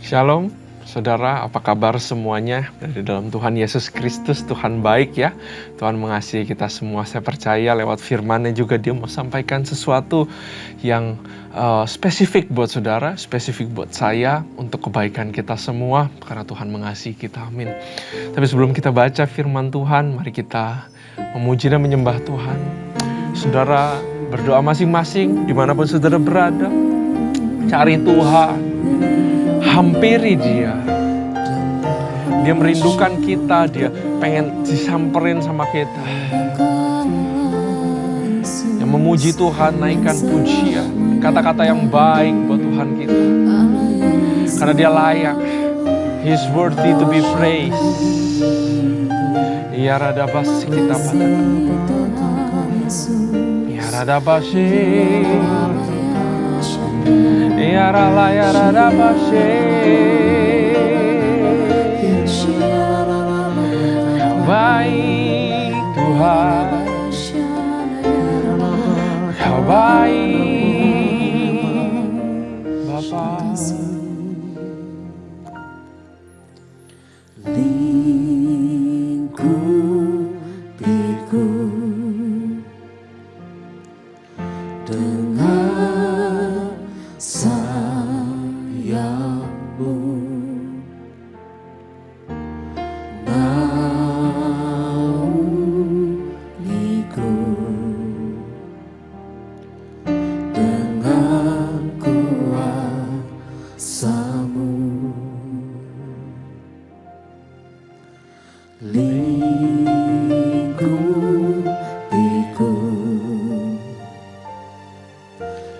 Shalom, saudara, apa kabar semuanya? Dari dalam Tuhan Yesus Kristus, Tuhan baik ya. Tuhan mengasihi kita semua. Saya percaya lewat firman-Nya juga Dia mau sampaikan sesuatu yang spesifik buat saudara, spesifik buat saya, untuk kebaikan kita semua, karena Tuhan mengasihi kita, amin. Tapi sebelum kita baca firman Tuhan, mari kita memuji dan menyembah Tuhan. Saudara berdoa masing-masing, dimanapun saudara berada, cari Tuhan. Hampiri Dia. Dia merindukan kita, Dia pengen disamperin sama kita. Yang memuji Tuhan, naikkan pujian, kata-kata yang baik buat Tuhan kita. Karena Dia layak. He's worthy to be praised. Ya radabas kita pada. Ya radabas. Ya rala ya radabashe, baik Tuhan, Kau baik Bapa. Lingkupiku dengan sayapmu, naungiku dengan kuasa-Mu. Lingkupiku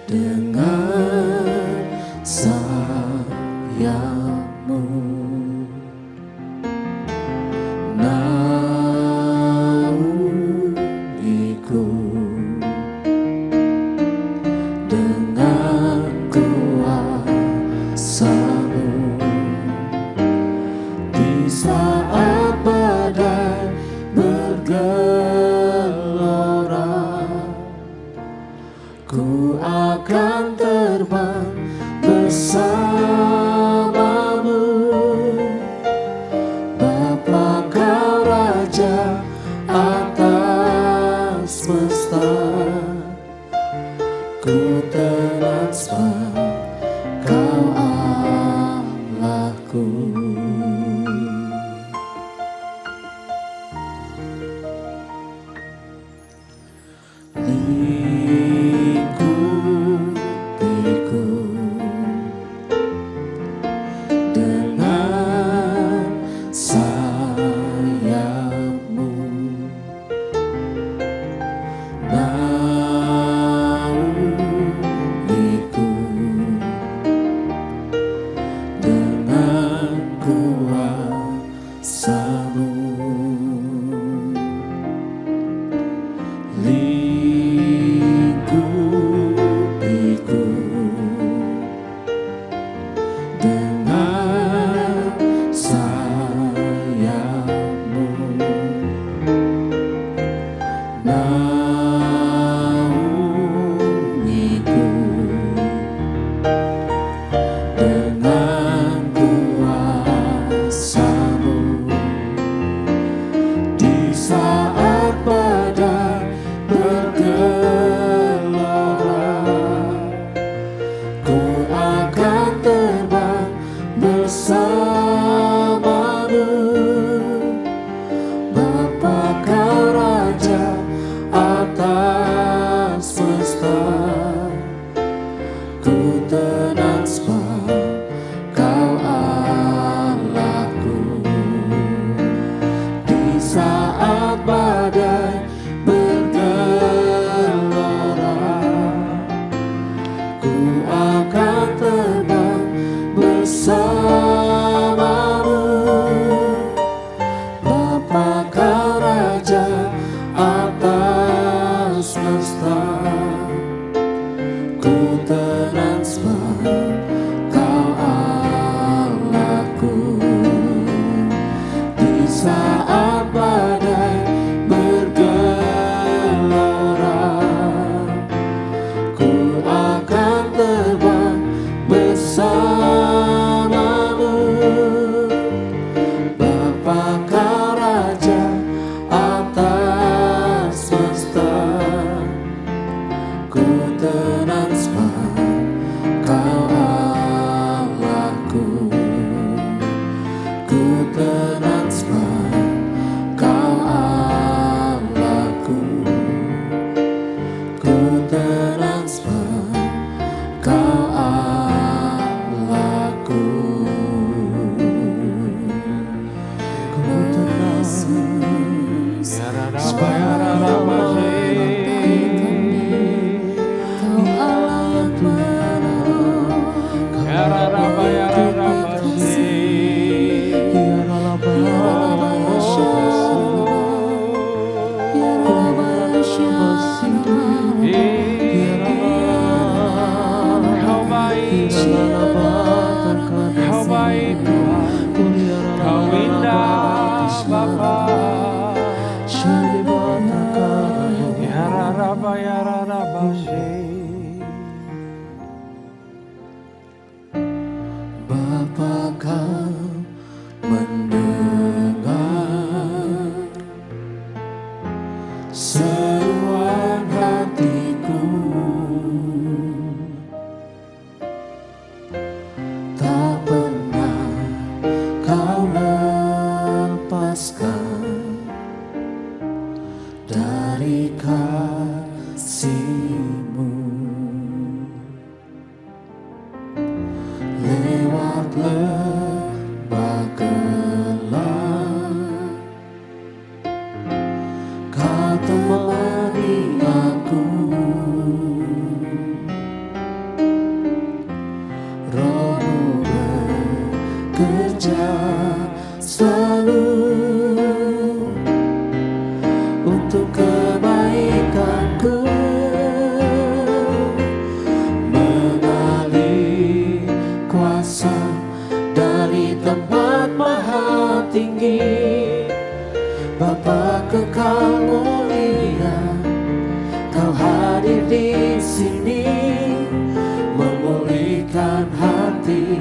dengan sayapmu, naungiku dengan kuasa-Mu. Di saat badai bergelora, ku akan terbang bersamamu. Bapa, Kau Raja atas semesta, ku tenang sebab Kau Allahku. Lingkupiku dengan sayapmu, naungiku dengan kuasa-Mu. Lingkupiku dengan sayapmu, naungiku dengan kuasa-Mu. Di saat badai bergelora, ku akan terbang bersamamu. Bapa, Kau Raja atas semesta, ku tenang sebab Kau Allahku. Di saat badai bergelora, ku akan terbang bersamamu. Bapa, Kau Raja atas semesta, ku tenang sebab Kau Allahku. Di saat badai bergelora, ku akan terbang bersamamu. lembah gelap, Kau temani aku. Roh-Mu bekerja selalu untuk kebaikanku, mengalir kuasa dari tempat maha tinggi. Bapa kekal mulia, Kau hadir di sini, memulihkan hati,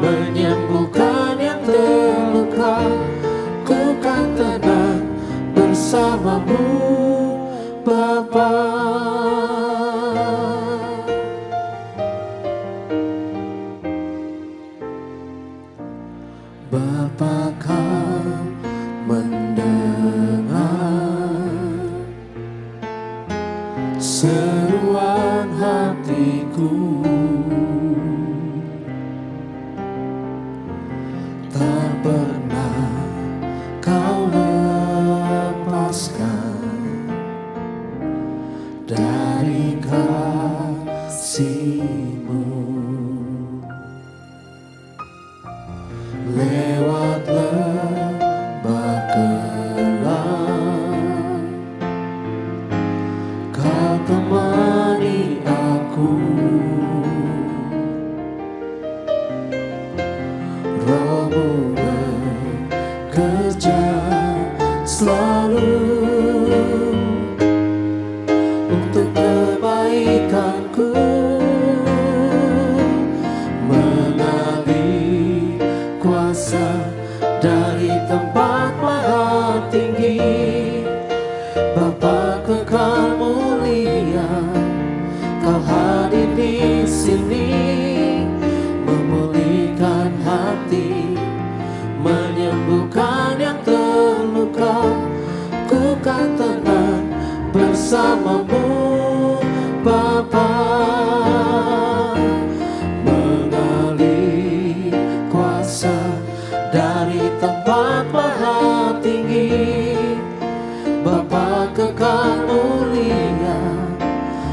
menyembuhkan yang terluka. Ku kan tenang bersamamu, Bapa. Bapa, Kau mendengar seruan hatiku, tak pernah Kau lepaskan dari kasih-Mu. Lewat lembah gelap, Kau temani aku. Roh-Mu bekerja selalu untuk kebaikanku, mengalir kuasa dari tempat maha tinggi. Bapa kekal mulia, Kau hadir di sini, memulihkan hati, menyembuhkan yang terluka. Ku kan tenang bersamamu, Bapa. Mengalir kuasa dari tempat maha tinggi. Bapa kekal mulia,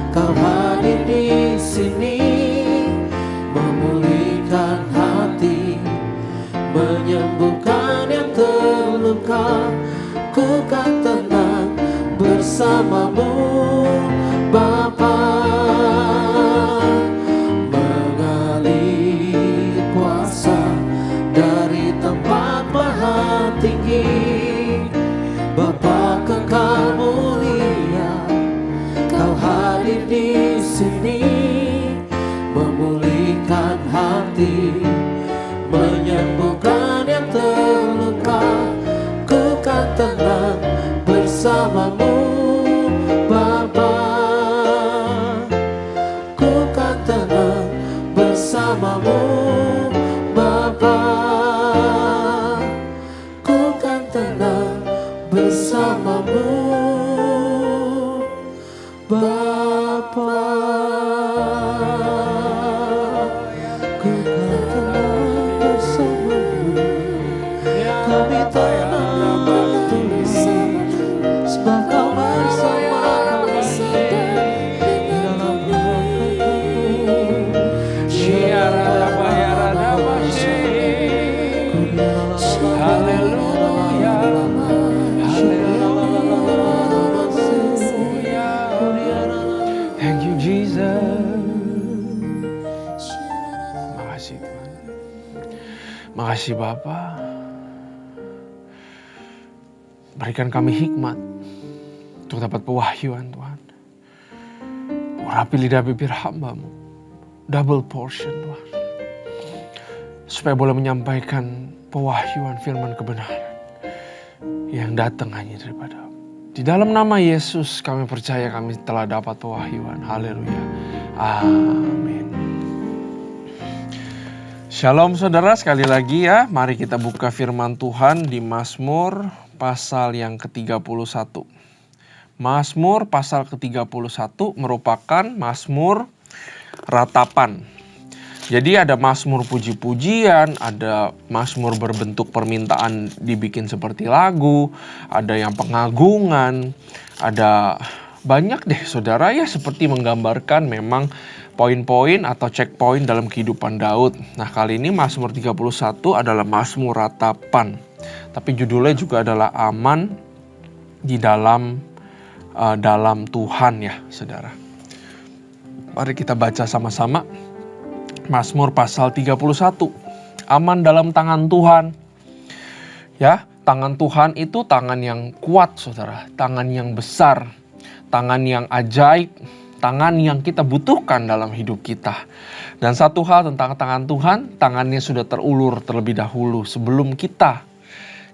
Kau hadir di sini, memulihkan hati, menyembuhkan yang terluka. Ku kan tenang bersamamu, Bapa. Mengalir kuasa dari tempat maha tinggi. Bapa kekal mulia, Kau hadir di sini, memulihkan hati, menyembuhkan yang terluka. Ku kan tenang bersamamu, Bapa. Ku kan tenang bersamamu, Bapa. Ku kan tenang bersamamu, Bapa. Ku kan tenang bersamamu, kami tenang bersamamu, sebab Kau bersama kami dalam Haleluya. Thank you Jesus. Makasih Tuhan. Makasih Bapa. Berikan kami hikmat untuk dapat pewahyuan Tuhan. Urapi lidah bibir hamba-Mu. Double portion Tuhan. Supaya boleh menyampaikan pewahyuan firman kebenaran yang datang hanya daripada. Di dalam nama Yesus kami percaya kami telah dapat pewahyuan. Haleluya. Amin. Shalom saudara, sekali lagi ya. Mari kita buka firman Tuhan di Mazmur pasal yang ke-31. Mazmur pasal ke-31 merupakan Mazmur ratapan. Jadi ada mazmur puji-pujian, ada mazmur berbentuk permintaan dibikin seperti lagu, ada yang pengagungan, ada banyak deh saudara ya, seperti menggambarkan memang poin-poin atau checkpoint dalam kehidupan Daud. Nah kali ini mazmur 31 adalah mazmur ratapan, tapi judulnya juga adalah aman di dalam Tuhan ya saudara. Mari kita baca sama-sama. Mazmur pasal 31, aman dalam tangan Tuhan. Ya, tangan Tuhan itu tangan yang kuat saudara, tangan yang besar, tangan yang ajaib, tangan yang kita butuhkan dalam hidup kita. Dan satu hal tentang tangan Tuhan, tangannya sudah terulur terlebih dahulu sebelum kita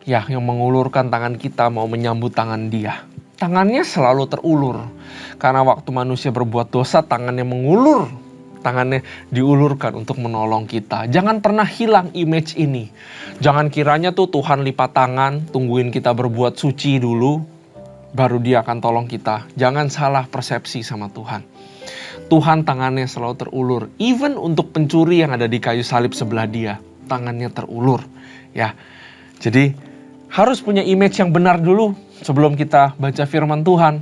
ya yang mengulurkan tangan kita mau menyambut tangan Dia. Tangannya selalu terulur, karena waktu manusia berbuat dosa tangannya mengulur. Tangannya diulurkan untuk menolong kita. Jangan pernah hilang image ini. Jangan kiranya tuh Tuhan lipat tangan, tungguin kita berbuat suci dulu, baru Dia akan tolong kita. Jangan salah persepsi sama Tuhan. Tuhan tangannya selalu terulur. Even untuk pencuri yang ada di kayu salib sebelah Dia, tangannya terulur. Ya, jadi harus punya image yang benar dulu sebelum kita baca firman Tuhan.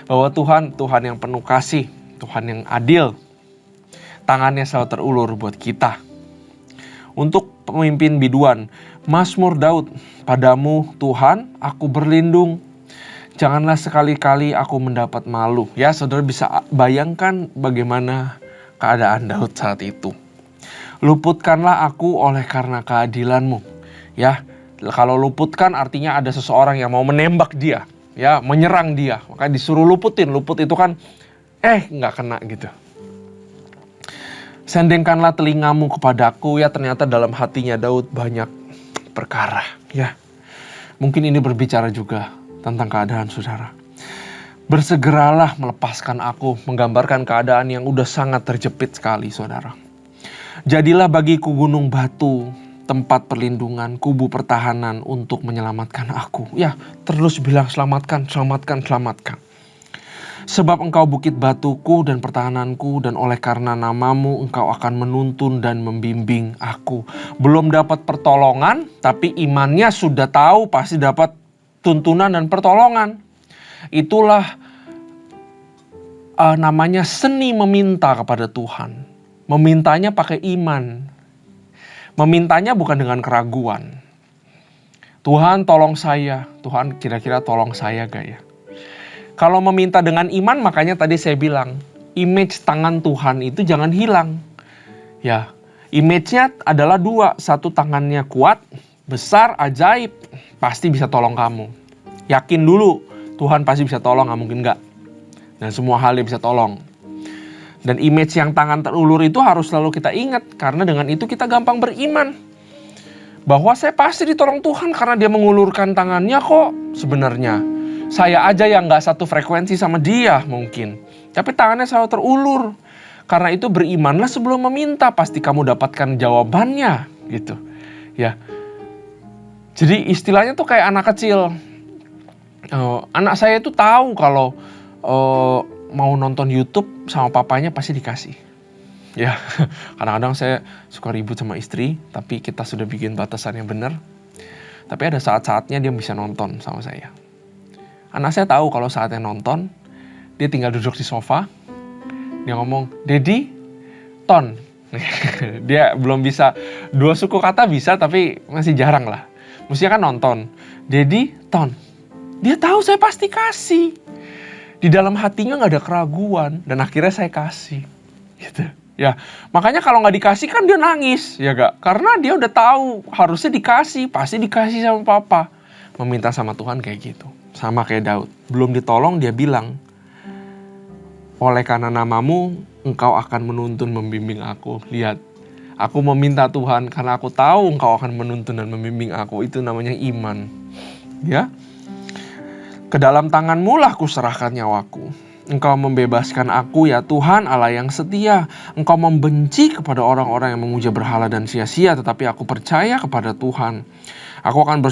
Bahwa Tuhan yang penuh kasih, Tuhan yang adil. Tangannya selalu terulur buat kita. Untuk pemimpin biduan, Mazmur Daud, padamu Tuhan aku berlindung. Janganlah sekali-kali aku mendapat malu. Ya saudara bisa bayangkan bagaimana keadaan Daud saat itu. Luputkanlah aku oleh karena keadilanmu. Ya, kalau luputkan artinya ada seseorang yang mau menembak dia. Ya, menyerang dia. Maka disuruh luputin. Luput itu kan nggak kena gitu. Sendengkanlah telingamu kepadaku. Ya ternyata dalam hatinya Daud banyak perkara. Ya, mungkin ini berbicara juga tentang keadaan saudara. Bersegeralah melepaskan aku. Menggambarkan keadaan yang udah sangat terjepit sekali saudara. Jadilah bagiku gunung batu, tempat perlindungan, kubu pertahanan untuk menyelamatkan aku. Ya, terus bilang selamatkan, selamatkan, selamatkan. Sebab engkau bukit batuku dan pertahananku, dan oleh karena namamu engkau akan menuntun dan membimbing aku. Belum dapat pertolongan, tapi imannya sudah tahu pasti dapat tuntunan dan pertolongan. Itulah namanya seni meminta kepada Tuhan. Memintanya pakai iman. Memintanya bukan dengan keraguan. Tuhan tolong saya. Tuhan kira-kira tolong saya gak ya? Kalau meminta dengan iman, makanya tadi saya bilang, image tangan Tuhan itu jangan hilang. Ya, image-nya adalah dua. Satu, tangannya kuat, besar, ajaib, pasti bisa tolong kamu. Yakin dulu, Tuhan pasti bisa tolong, gak mungkin gak. Dan semua hal Dia bisa tolong. Dan image yang tangan terulur itu harus selalu kita ingat. Karena dengan itu kita gampang beriman. Bahwa saya pasti ditolong Tuhan karena Dia mengulurkan tangannya kok sebenarnya. Saya aja yang gak satu frekuensi sama Dia mungkin. Tapi tangannya selalu terulur. Karena itu berimanlah sebelum meminta. Pasti kamu dapatkan jawabannya gitu. Ya. Jadi istilahnya tuh kayak anak kecil. Anak saya tuh tahu kalau mau nonton YouTube sama papanya pasti dikasih. Ya, kadang-kadang saya suka ribut sama istri. Tapi kita sudah bikin batasan yang benar. Tapi ada saat-saatnya dia bisa nonton sama saya. Anak saya tahu kalau saatnya nonton, dia tinggal duduk di sofa, dia ngomong, Daddy, ton. Dia belum bisa, 2 suku kata bisa tapi masih jarang lah. Mestinya kan nonton, Daddy, ton. Dia tahu saya pasti kasih. Di dalam hatinya gak ada keraguan, dan akhirnya saya kasih. Gitu. Ya, makanya kalau gak dikasih kan dia nangis, ya gak? Karena dia udah tahu harusnya dikasih, pasti dikasih sama papa. Meminta sama Tuhan kayak gitu. Sama kayak Daud. Belum ditolong dia bilang, oleh karena namamu engkau akan menuntun membimbing aku. Lihat, aku meminta Tuhan karena aku tahu engkau akan menuntun dan membimbing aku. Itu namanya iman. Ya. Ke dalam tanganmu lah kuserahkan nyawaku. Engkau membebaskan aku ya Tuhan Allah yang setia. Engkau membenci kepada orang-orang yang memuja berhala dan sia-sia. Tetapi aku percaya kepada Tuhan. Aku akan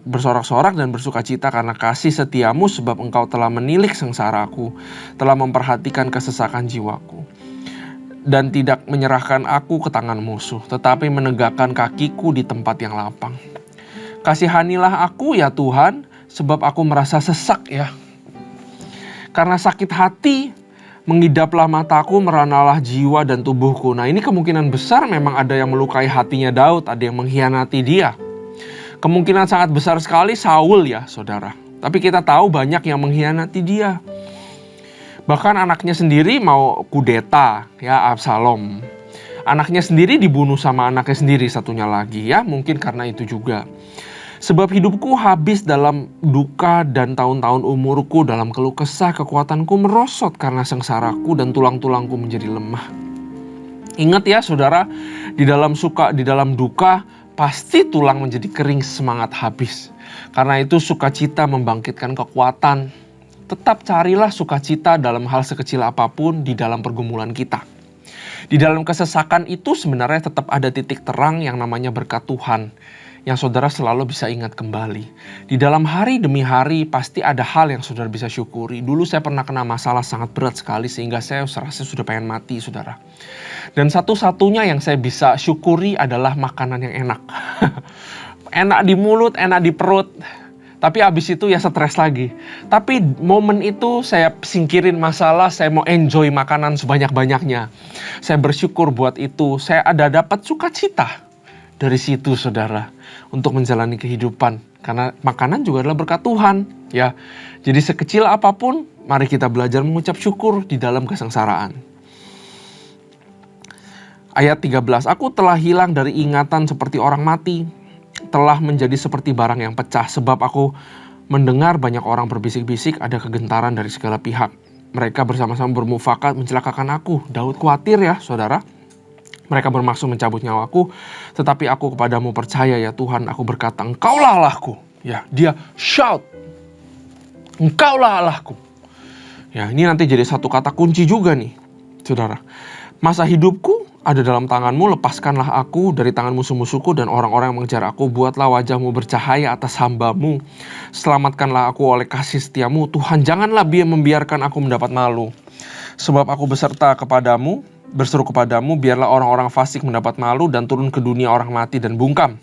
bersorak-sorak dan bersukacita karena kasih setiamu, sebab engkau telah menilik sengsaraku, telah memperhatikan kesesakan jiwaku. dan tidak menyerahkan aku ke tangan musuh, tetapi menegakkan kakiku di tempat yang lapang. Kasihanilah aku ya Tuhan, sebab aku merasa sesak ya. Karena sakit hati, mengidaplah mataku, meranalah jiwa dan tubuhku. Nah, ini kemungkinan besar memang ada yang melukai hatinya Daud, ada yang mengkhianati dia. Kemungkinan sangat besar sekali Saul ya saudara. Tapi kita tahu banyak yang mengkhianati dia. Bahkan anaknya sendiri mau kudeta ya, Absalom. Anaknya sendiri dibunuh sama anaknya sendiri satunya lagi ya, mungkin karena itu juga. Sebab hidupku habis dalam duka dan tahun-tahun umurku dalam keluh kesah, kekuatanku merosot karena sengsaraku dan tulang-tulangku menjadi lemah. Ingat ya saudara, di dalam suka, di dalam duka, pasti tulang menjadi kering, semangat habis. Karena itu sukacita membangkitkan kekuatan. Tetap carilah sukacita dalam hal sekecil apapun di dalam pergumulan kita. Di dalam kesesakan itu sebenarnya tetap ada titik terang yang namanya berkat Tuhan, yang saudara selalu bisa ingat kembali. Di dalam hari demi hari pasti ada hal yang saudara bisa syukuri. Dulu saya pernah kena masalah sangat berat sekali sehingga saya rasa sudah pengen mati saudara. Dan satu-satunya yang saya bisa syukuri adalah makanan yang enak. Enak di mulut, enak di perut. Tapi abis itu ya stres lagi. Tapi momen itu saya singkirin masalah, saya mau enjoy makanan sebanyak-banyaknya. Saya bersyukur buat itu, saya ada dapat sukacita dari situ saudara. Untuk menjalani kehidupan. Karena makanan juga adalah berkat Tuhan. Ya. Jadi sekecil apapun, mari kita belajar mengucap syukur di dalam kesengsaraan. Ayat 13, aku telah hilang dari ingatan seperti orang mati. Telah menjadi seperti barang yang pecah. Sebab aku mendengar banyak orang berbisik-bisik, ada kegentaran dari segala pihak. Mereka bersama-sama bermufakat mencelakakan aku. Daud khawatir ya saudara. Mereka bermaksud mencabut nyawaku, tetapi aku kepadamu percaya ya Tuhan. Aku berkata, Engkaulah Allahku. Ya, dia shout, Engkaulah Allahku. Ya, ini nanti jadi satu kata kunci juga nih, saudara. Masa hidupku ada dalam tanganmu, lepaskanlah aku dari tangan musuh-musuhku dan orang-orang yang mengejar aku. Buatlah wajahmu bercahaya atas hambamu. Selamatkanlah aku oleh kasih setiamu. Tuhan, janganlah membiarkan aku mendapat malu. Sebab aku beserta kepadamu, berseru kepadamu, biarlah orang-orang fasik mendapat malu dan turun ke dunia orang mati dan bungkam.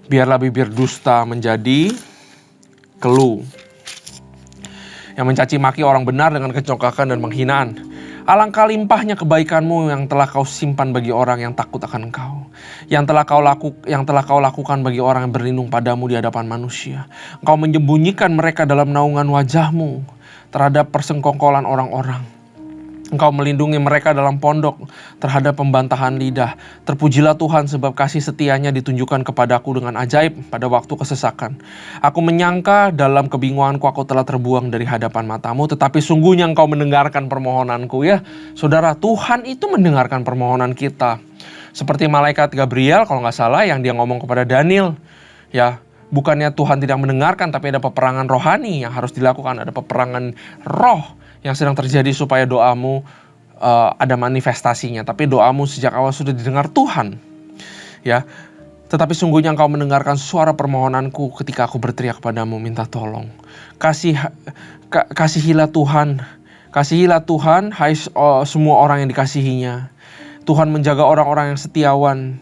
Biarlah bibir dusta menjadi keluh, yang mencaci maki orang benar dengan kecongkakan dan penghinaan. Alangkah limpahnya kebaikanmu yang telah kau simpan bagi orang yang takut akan engkau, yang telah kau lakukan bagi orang yang berlindung padamu di hadapan manusia. Engkau menyembunyikan mereka dalam naungan wajahmu terhadap persengkongkolan orang-orang. Engkau melindungi mereka dalam pondok terhadap pembantahan lidah. Terpujilah Tuhan sebab kasih setianya ditunjukkan kepadaku dengan ajaib pada waktu kesesakan. Aku menyangka dalam kebingunganku aku telah terbuang dari hadapan matamu, tetapi sungguhnya Engkau mendengarkan permohonanku ya. Saudara, Tuhan itu mendengarkan permohonan kita. Seperti malaikat Gabriel kalau nggak salah yang dia ngomong kepada Daniel. Ya, bukannya Tuhan tidak mendengarkan, tapi ada peperangan rohani yang harus dilakukan. Ada peperangan roh yang sedang terjadi supaya doamu ada manifestasinya. Tapi doamu sejak awal sudah didengar Tuhan. Ya, tetapi sungguhnya Engkau mendengarkan suara permohonanku ketika aku berteriak kepadamu minta tolong. Kasihilah Tuhan. Kasihilah Tuhan, hai semua orang yang dikasihinya. Tuhan menjaga orang-orang yang setiawan.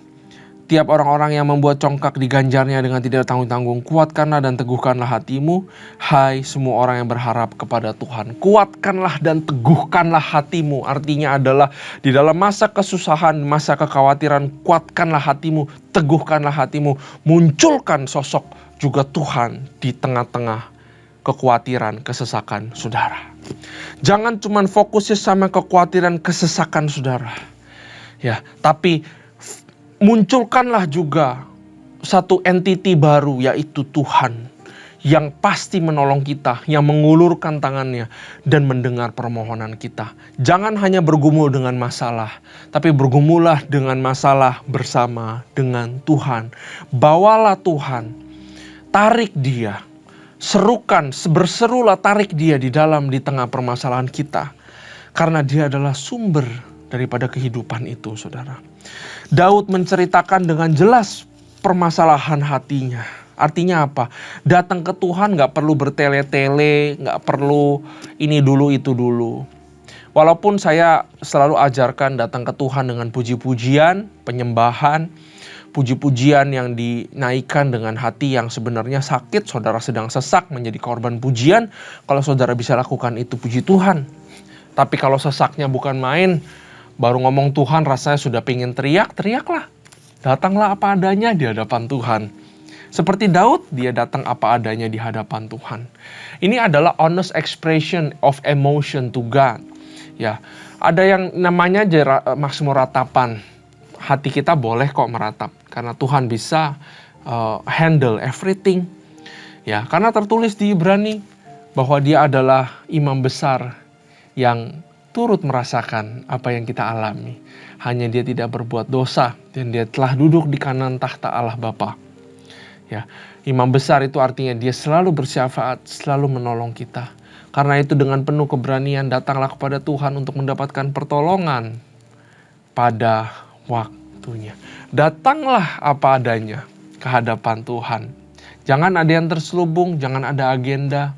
Tiap orang-orang yang membuat congkak diganjarnya dengan tidak tanggung-tanggung. Kuatkanlah dan teguhkanlah hatimu, hai semua orang yang berharap kepada Tuhan. Kuatkanlah dan teguhkanlah hatimu. Artinya adalah di dalam masa kesusahan, masa kekhawatiran, kuatkanlah hatimu, teguhkanlah hatimu. Munculkan sosok juga Tuhan di tengah-tengah kekhawatiran, kesesakan saudara. Jangan cuma fokusnya sama kekhawatiran, kesesakan saudara. Ya, tapi munculkanlah juga satu entiti baru, yaitu Tuhan yang pasti menolong kita, yang mengulurkan tangannya dan mendengar permohonan kita. Jangan hanya bergumul dengan masalah, tapi bergumullah dengan masalah bersama dengan Tuhan. Bawalah Tuhan, tarik dia, serukan, berserulah, tarik dia di tengah permasalahan kita. Karena dia adalah sumber daripada kehidupan itu, saudara. Daud menceritakan dengan jelas permasalahan hatinya. Artinya apa? Datang ke Tuhan gak perlu bertele-tele, gak perlu ini dulu itu dulu. Walaupun saya selalu ajarkan datang ke Tuhan dengan puji-pujian, penyembahan, puji-pujian yang dinaikkan dengan hati yang sebenarnya sakit, saudara sedang sesak menjadi korban pujian. Kalau saudara bisa lakukan itu, puji Tuhan. Tapi kalau sesaknya bukan main, baru ngomong Tuhan rasanya sudah pengen teriak, teriaklah. Datanglah apa adanya di hadapan Tuhan. Seperti Daud, dia datang apa adanya di hadapan Tuhan. Ini adalah honest expression of emotion to God. Ya, ada yang namanya Mazmur ratapan. Hati kita boleh kok meratap karena Tuhan bisa handle everything. Ya, karena tertulis di Ibrani bahwa Dia adalah imam besar yang turut merasakan apa yang kita alami. Hanya Dia tidak berbuat dosa dan Dia telah duduk di kanan tahta Allah Bapa. Ya, imam besar itu artinya Dia selalu bersyafaat, selalu menolong kita. Karena itu dengan penuh keberanian datanglah kepada Tuhan untuk mendapatkan pertolongan pada waktunya. Datanglah apa adanya ke hadapan Tuhan. Jangan ada yang terselubung, jangan ada agenda.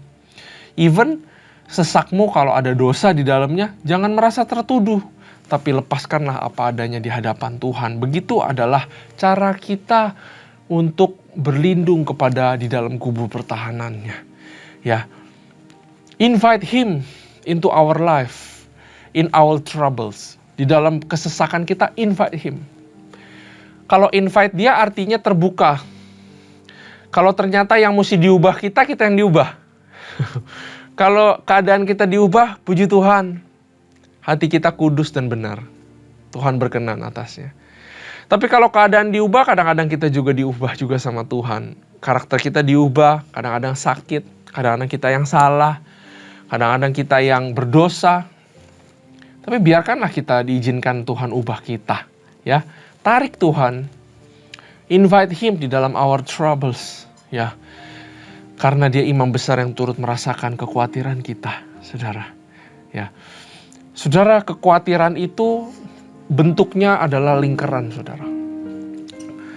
Even sesakmu kalau ada dosa di dalamnya, jangan merasa tertuduh. Tapi lepaskanlah apa adanya di hadapan Tuhan. Begitu adalah cara kita untuk berlindung kepada di dalam kubu pertahanannya. Ya. Invite Him into our life, in our troubles. Di dalam kesesakan kita, invite Him. Kalau invite Dia artinya terbuka. Kalau ternyata yang mesti diubah kita yang diubah. Kalau keadaan kita diubah, puji Tuhan. Hati kita kudus dan benar. Tuhan berkenan atasnya. Tapi kalau keadaan diubah, kadang-kadang kita juga diubah juga sama Tuhan. Karakter kita diubah, kadang-kadang sakit, kadang-kadang kita yang salah. Kadang-kadang kita yang berdosa, tapi biarkanlah kita diizinkan Tuhan ubah kita. Ya, tarik Tuhan, invite Him di dalam our troubles. Ya, karena Dia imam besar yang turut merasakan kekhawatiran kita, saudara. Ya, saudara, kekhawatiran itu bentuknya adalah lingkaran, saudara.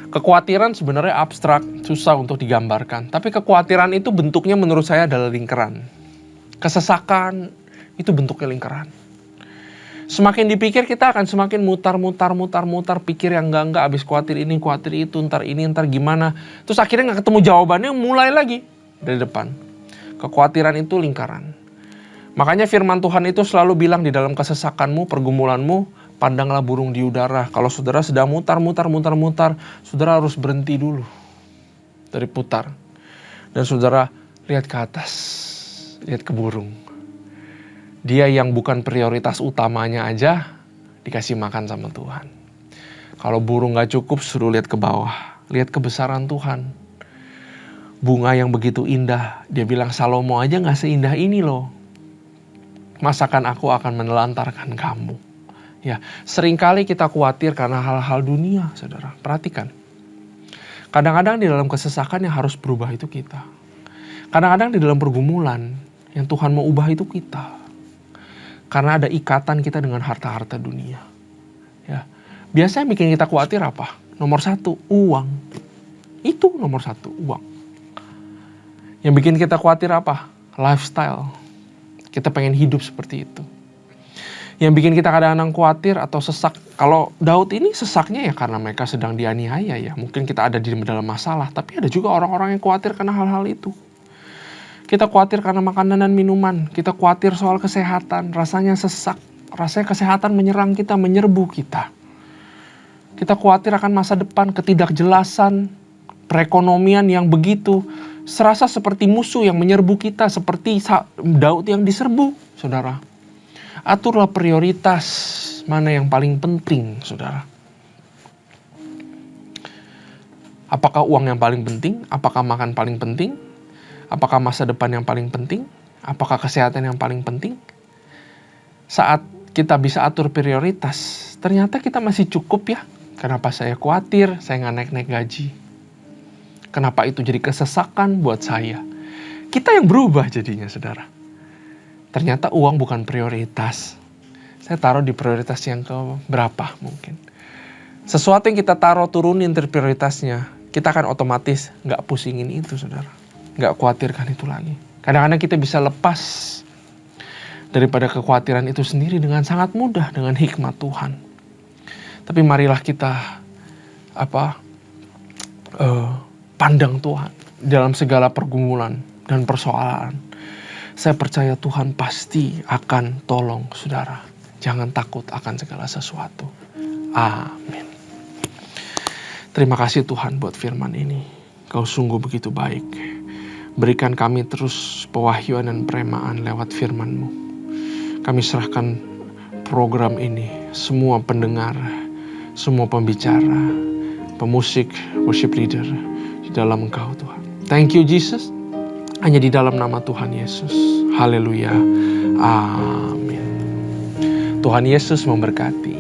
Kekhawatiran sebenarnya abstrak, susah untuk digambarkan. Tapi kekhawatiran itu bentuknya menurut saya adalah lingkaran. Kesesakan itu bentuknya lingkaran. Semakin dipikir kita akan semakin mutar, pikir yang enggak, habis khawatir ini, khawatir itu, ntar ini, ntar gimana. Terus akhirnya gak ketemu jawabannya, mulai lagi dari depan. Kekhawatiran itu lingkaran. Makanya firman Tuhan itu selalu bilang di dalam kesesakanmu, pergumulanmu, pandanglah burung di udara. Kalau saudara sedang mutar, saudara harus berhenti dulu dari putar. Dan saudara lihat ke atas. Lihat ke burung. Dia yang bukan prioritas utamanya aja dikasih makan sama Tuhan. Kalau burung gak cukup, suruh lihat ke bawah. Lihat kebesaran Tuhan. Bunga yang begitu indah. Dia bilang, Salomo aja gak seindah ini loh. Masakan aku akan menelantarkan kamu. Ya, seringkali kita khawatir karena hal-hal dunia, saudara. Perhatikan. Kadang-kadang di dalam kesesakan yang harus berubah itu kita. Kadang-kadang di dalam pergumulan yang Tuhan mau ubah itu kita. Karena ada ikatan kita dengan harta-harta dunia. Ya. Biasanya bikin kita khawatir apa? Nomor 1, uang. Itu nomor 1, uang. Yang bikin kita khawatir apa? Lifestyle. Kita pengen hidup seperti itu. Yang bikin kita kadang-kadang khawatir atau sesak. Kalau Daud ini sesaknya ya karena mereka sedang dianiaya ya. Mungkin kita ada di dalam masalah. Tapi ada juga orang-orang yang khawatir karena hal-hal itu. Kita khawatir karena makanan dan minuman. Kita khawatir soal kesehatan. Rasanya sesak. Rasanya kesehatan menyerang kita, menyerbu kita. Kita khawatir akan masa depan, ketidakjelasan, perekonomian yang begitu. Serasa seperti musuh yang menyerbu kita. Seperti Daud yang diserbu, saudara. Aturlah prioritas mana yang paling penting, saudara. Apakah uang yang paling penting? Apakah makan paling penting? Apakah masa depan yang paling penting? Apakah kesehatan yang paling penting? Saat kita bisa atur prioritas, ternyata kita masih cukup ya. Kenapa saya khawatir, saya nggak naik-naik gaji? Kenapa itu jadi kesesakan buat saya? Kita yang berubah jadinya, saudara. Ternyata uang bukan prioritas. Saya taruh di prioritas yang ke berapa mungkin. Sesuatu yang kita taruh turunin dari prioritasnya, kita akan otomatis nggak pusingin itu, saudara. Nggak khawatirkan itu lagi. Kadang-kadang kita bisa lepas daripada kekhawatiran itu sendiri dengan sangat mudah dengan hikmat Tuhan. Tapi marilah kita pandang Tuhan dalam segala pergumulan dan persoalan. Saya percaya Tuhan pasti akan tolong saudara. Jangan takut akan segala sesuatu. Amin. Terima kasih Tuhan buat firman ini. Kau sungguh begitu baik. Berikan kami terus pewahyuan dan peremaan lewat firman-Mu. Kami serahkan program ini, semua pendengar, semua pembicara, pemusik, worship leader, di dalam Engkau Tuhan. Thank you Jesus. Hanya di dalam nama Tuhan Yesus. Haleluya. Amin. Tuhan Yesus memberkati.